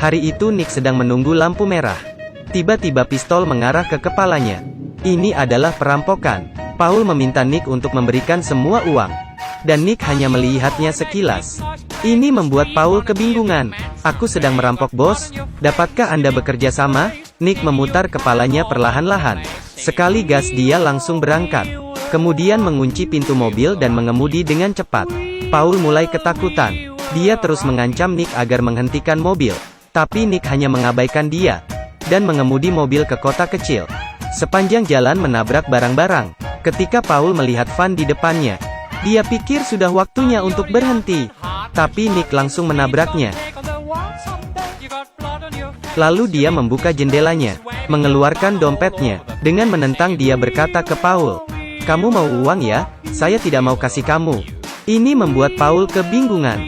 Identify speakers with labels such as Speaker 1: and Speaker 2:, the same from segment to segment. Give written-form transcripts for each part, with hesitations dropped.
Speaker 1: Hari itu Nick sedang menunggu lampu merah. Tiba-tiba pistol mengarah ke kepalanya. Ini adalah perampokan. Paul meminta Nick untuk memberikan semua uang. Dan Nick hanya melihatnya sekilas. Ini membuat Paul kebingungan. Aku sedang merampok bos, dapatkah Anda bekerja sama? Nick memutar kepalanya perlahan-lahan. Sekali gas dia langsung berangkat. Kemudian mengunci pintu mobil dan mengemudi dengan cepat. Paul mulai ketakutan. Dia terus mengancam Nick agar menghentikan mobil. Tapi Nick hanya mengabaikan dia. Dan mengemudi mobil ke kota kecil. Sepanjang jalan menabrak barang-barang. Ketika Paul melihat van di depannya, dia pikir sudah waktunya untuk berhenti. Tapi Nick langsung menabraknya. Lalu dia membuka jendelanya, mengeluarkan dompetnya. Dengan menentang dia berkata ke Paul, "Kamu mau uang ya? Saya tidak mau kasih kamu." Ini membuat Paul kebingungan.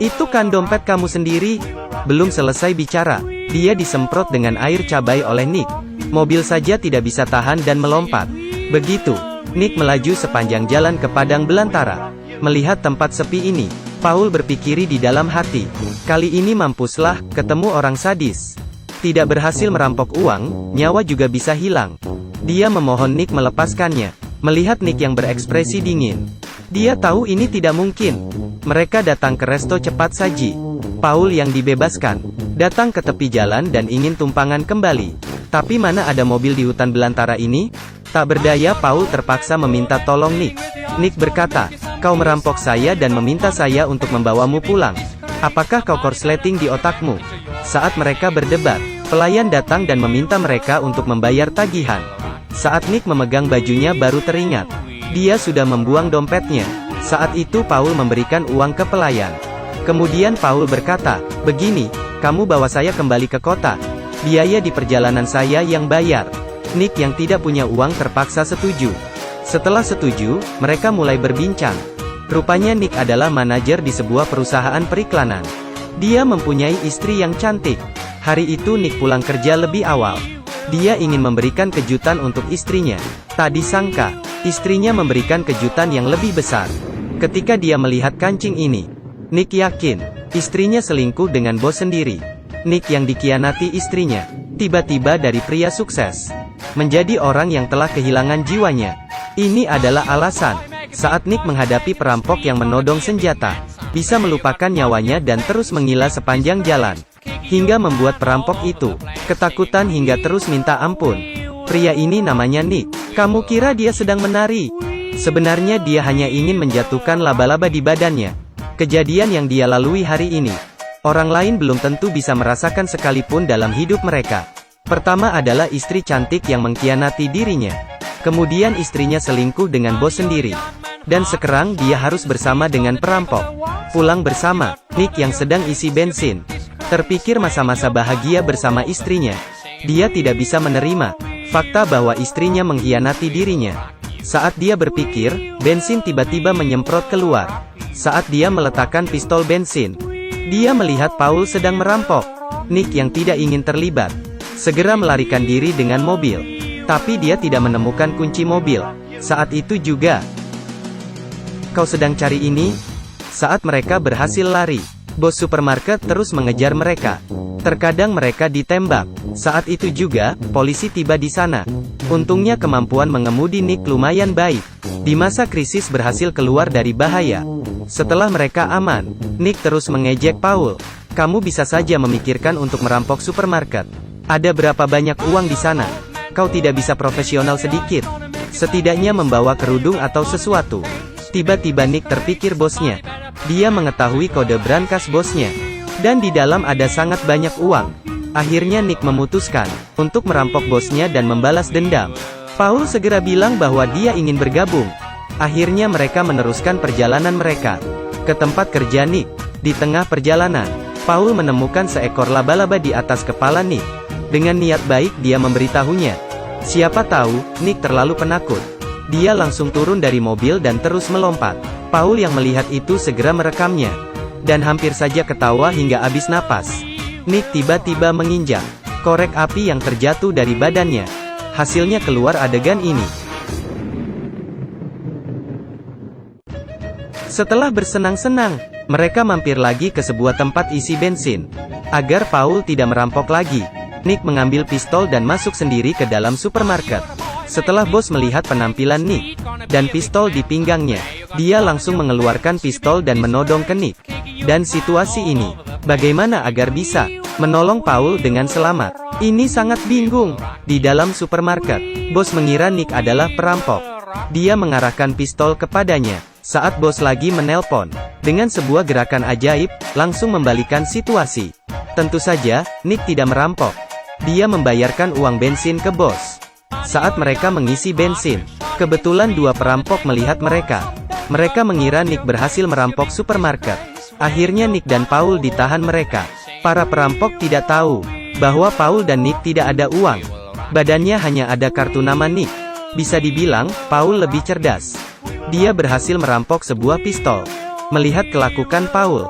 Speaker 1: "Itu kan dompet kamu sendiri." Belum selesai bicara, dia disemprot dengan air cabai oleh Nick. Mobil saja tidak bisa tahan dan melompat. Begitu, Nick melaju sepanjang jalan ke padang belantara. Melihat tempat sepi ini, Paul berpikir di dalam hati, kali ini mampuslah, ketemu orang sadis. Tidak berhasil merampok uang, nyawa juga bisa hilang. Dia memohon Nick melepaskannya. Melihat Nick yang berekspresi dingin, dia tahu ini tidak mungkin. Mereka datang ke resto cepat saji. Paul yang dibebaskan, datang ke tepi jalan dan ingin tumpangan kembali. Tapi mana ada mobil di hutan belantara ini? Tak berdaya Paul terpaksa meminta tolong Nick. Nick berkata, "Kau merampok saya dan meminta saya untuk membawamu pulang. Apakah kau korsleting di otakmu?" Saat mereka berdebat, pelayan datang dan meminta mereka untuk membayar tagihan. Saat Nick memegang bajunya baru teringat, dia sudah membuang dompetnya. Saat itu Paul memberikan uang ke pelayan. Kemudian Paul berkata, "Begini, kamu bawa saya kembali ke kota. Biaya di perjalanan saya yang bayar." Nick yang tidak punya uang terpaksa setuju. Setelah setuju, mereka mulai berbincang. Rupanya Nick adalah manajer di sebuah perusahaan periklanan. Dia mempunyai istri yang cantik. Hari itu Nick pulang kerja lebih awal. Dia ingin memberikan kejutan untuk istrinya. Tak disangka, istrinya memberikan kejutan yang lebih besar. Ketika dia melihat kancing ini, Nick yakin, istrinya selingkuh dengan bos sendiri. Nick yang dikhianati istrinya, tiba-tiba dari pria sukses, menjadi orang yang telah kehilangan jiwanya. Ini adalah alasan, saat Nick menghadapi perampok yang menodong senjata, bisa melupakan nyawanya dan terus menggila sepanjang jalan. Hingga membuat perampok itu ketakutan hingga terus minta ampun. Pria ini namanya Nick. Kamu kira dia sedang menari? Sebenarnya dia hanya ingin menjatuhkan laba-laba di badannya. Kejadian yang dia lalui hari ini, orang lain belum tentu bisa merasakan sekalipun dalam hidup mereka. Pertama adalah istri cantik yang mengkhianati dirinya. Kemudian istrinya selingkuh dengan bos sendiri. Dan sekarang dia harus bersama dengan perampok. Pulang bersama Nick yang sedang isi bensin. Terpikir masa-masa bahagia bersama istrinya. Dia tidak bisa menerima fakta bahwa istrinya mengkhianati dirinya. Saat dia berpikir, bensin tiba-tiba menyemprot keluar. Saat dia meletakkan pistol bensin, dia melihat Paul sedang merampok. Nick yang tidak ingin terlibat, segera melarikan diri dengan mobil. Tapi dia tidak menemukan kunci mobil. Saat itu juga, "Kau sedang cari ini?" Saat mereka berhasil lari, bos supermarket terus mengejar mereka. Terkadang mereka ditembak. Saat itu juga, polisi tiba di sana. Untungnya kemampuan mengemudi Nick lumayan baik. Di masa krisis berhasil keluar dari bahaya. Setelah mereka aman, Nick terus mengejek Paul. "Kamu bisa saja memikirkan untuk merampok supermarket. Ada berapa banyak uang di sana? Kau tidak bisa profesional sedikit? Setidaknya membawa kerudung atau sesuatu." Tiba-tiba Nick terpikir bosnya. Dia mengetahui kode brankas bosnya. Dan di dalam ada sangat banyak uang. Akhirnya Nick memutuskan untuk merampok bosnya dan membalas dendam. Paul segera bilang bahwa dia ingin bergabung. Akhirnya mereka meneruskan perjalanan mereka ke tempat kerja Nick. Di tengah perjalanan, Paul menemukan seekor laba-laba di atas kepala Nick. Dengan niat baik dia memberitahunya. Siapa tahu, Nick terlalu penakut. Dia langsung turun dari mobil dan terus melompat. Paul yang melihat itu segera merekamnya. Dan hampir saja ketawa hingga habis napas. Nick tiba-tiba menginjak korek api yang terjatuh dari badannya. Hasilnya keluar adegan ini. Setelah bersenang-senang, Mereka mampir lagi ke sebuah tempat isi bensin. Agar Paul tidak merampok lagi, Nick mengambil pistol dan masuk sendiri ke dalam supermarket. Setelah bos melihat penampilan Nick dan pistol di pinggangnya, dia langsung mengeluarkan pistol dan menodong ke Nick. Dan situasi ini, bagaimana agar bisa menolong Paul dengan selamat? Ini sangat bingung. Di dalam supermarket, bos mengira Nick adalah perampok. Dia mengarahkan pistol kepadanya. Saat bos lagi menelpon, dengan sebuah gerakan ajaib, langsung membalikan situasi. Tentu saja, Nick tidak merampok. Dia membayarkan uang bensin ke bos. Saat mereka mengisi bensin, kebetulan dua perampok melihat mereka. Mereka mengira Nick berhasil merampok supermarket. Akhirnya Nick dan Paul ditahan mereka. Para perampok tidak tahu bahwa Paul dan Nick tidak ada uang. Badannya hanya ada kartu nama Nick. Bisa dibilang, Paul lebih cerdas. Dia berhasil merampok sebuah pistol. Melihat kelakuan Paul,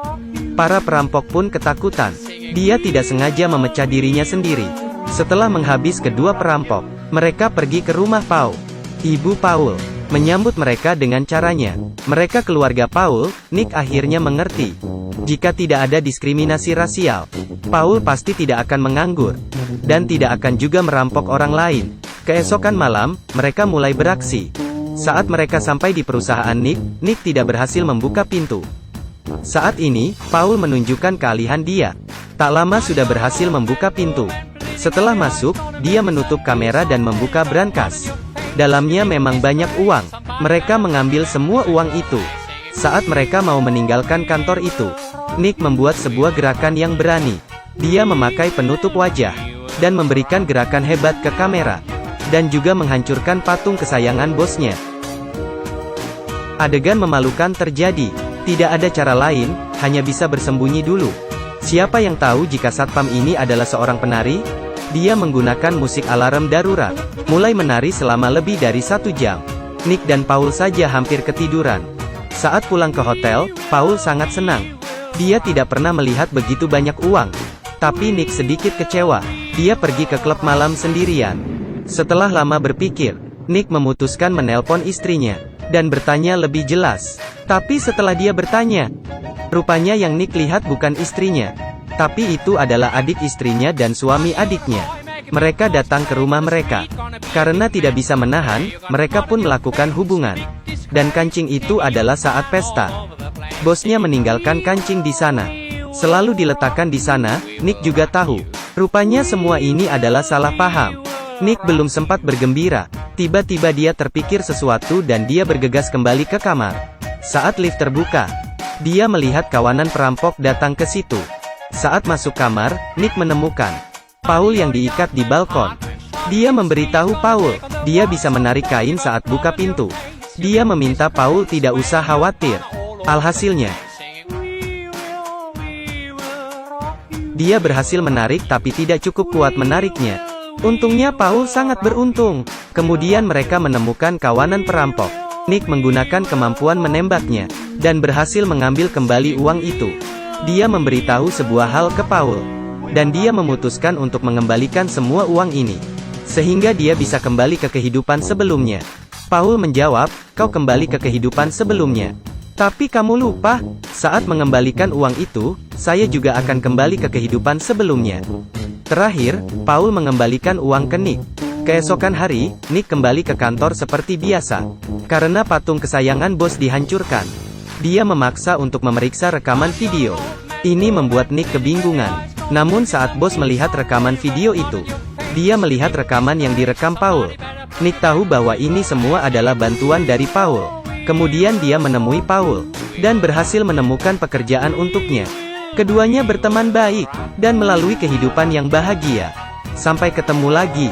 Speaker 1: para perampok pun ketakutan. Dia tidak sengaja memecah dirinya sendiri. Setelah menghabis kedua perampok, mereka pergi ke rumah Paul. Ibu Paul menyambut mereka dengan caranya. Mereka keluarga Paul. Nick akhirnya mengerti. Jika tidak ada diskriminasi rasial, Paul pasti tidak akan menganggur. Dan tidak akan juga merampok orang lain. Keesokan malam, mereka mulai beraksi. Saat mereka sampai di perusahaan Nick tidak berhasil membuka pintu. Saat ini, Paul menunjukkan keahlian dia. Tak lama sudah berhasil membuka pintu. Setelah masuk, dia menutup kamera dan membuka brankas. Dalamnya memang banyak uang. Mereka mengambil semua uang itu. Saat mereka mau meninggalkan kantor itu, Nick membuat sebuah gerakan yang berani. Dia memakai penutup wajah, dan memberikan gerakan hebat ke kamera. Dan juga menghancurkan patung kesayangan bosnya. Adegan memalukan terjadi. Tidak ada cara lain, hanya bisa bersembunyi dulu. Siapa yang tahu jika satpam ini adalah seorang penari? Dia menggunakan musik alarm darurat, mulai menari selama lebih dari 1 jam. Nick dan Paul saja hampir ketiduran. Saat pulang ke hotel, Paul sangat senang. Dia tidak pernah melihat begitu banyak uang. Tapi Nick sedikit kecewa. Dia pergi ke klub malam sendirian. Setelah lama berpikir, Nick memutuskan menelpon istrinya, dan bertanya lebih jelas. Tapi setelah dia bertanya, rupanya yang Nick lihat bukan istrinya. Tapi itu adalah adik istrinya dan suami adiknya. Mereka datang ke rumah mereka. Karena tidak bisa menahan, mereka pun melakukan hubungan. Dan kancing itu adalah saat pesta. Bosnya meninggalkan kancing di sana. Selalu diletakkan di sana. Nick juga tahu. Rupanya semua ini adalah salah paham. Nick belum sempat bergembira. Tiba-tiba dia terpikir sesuatu dan dia bergegas kembali ke kamar. Saat lift terbuka, dia melihat kawanan perampok datang ke situ. Saat masuk kamar, Nick menemukan Paul yang diikat di balkon. Dia memberitahu Paul, dia bisa menarik kain saat buka pintu. Dia meminta Paul tidak usah khawatir. Alhasilnya, dia berhasil menarik tapi tidak cukup kuat menariknya. Untungnya Paul sangat beruntung. Kemudian mereka menemukan kawanan perampok. Nick menggunakan kemampuan menembaknya, dan berhasil mengambil kembali uang itu. Dia memberitahu sebuah hal ke Paul. Dan dia memutuskan untuk mengembalikan semua uang ini. Sehingga dia bisa kembali ke kehidupan sebelumnya. Paul menjawab, kau kembali ke kehidupan sebelumnya. Tapi kamu lupa, saat mengembalikan uang itu, saya juga akan kembali ke kehidupan sebelumnya. Terakhir, Paul mengembalikan uang ke Nick. Keesokan hari, Nick kembali ke kantor seperti biasa. Karena patung kesayangan bos dihancurkan. Dia memaksa untuk memeriksa rekaman video. Ini membuat Nick kebingungan. Namun saat bos melihat rekaman video itu, dia melihat rekaman yang direkam Paul. Nick tahu bahwa ini semua adalah bantuan dari Paul. Kemudian dia menemui Paul, dan berhasil menemukan pekerjaan untuknya. Keduanya berteman baik, dan melalui kehidupan yang bahagia. Sampai ketemu lagi.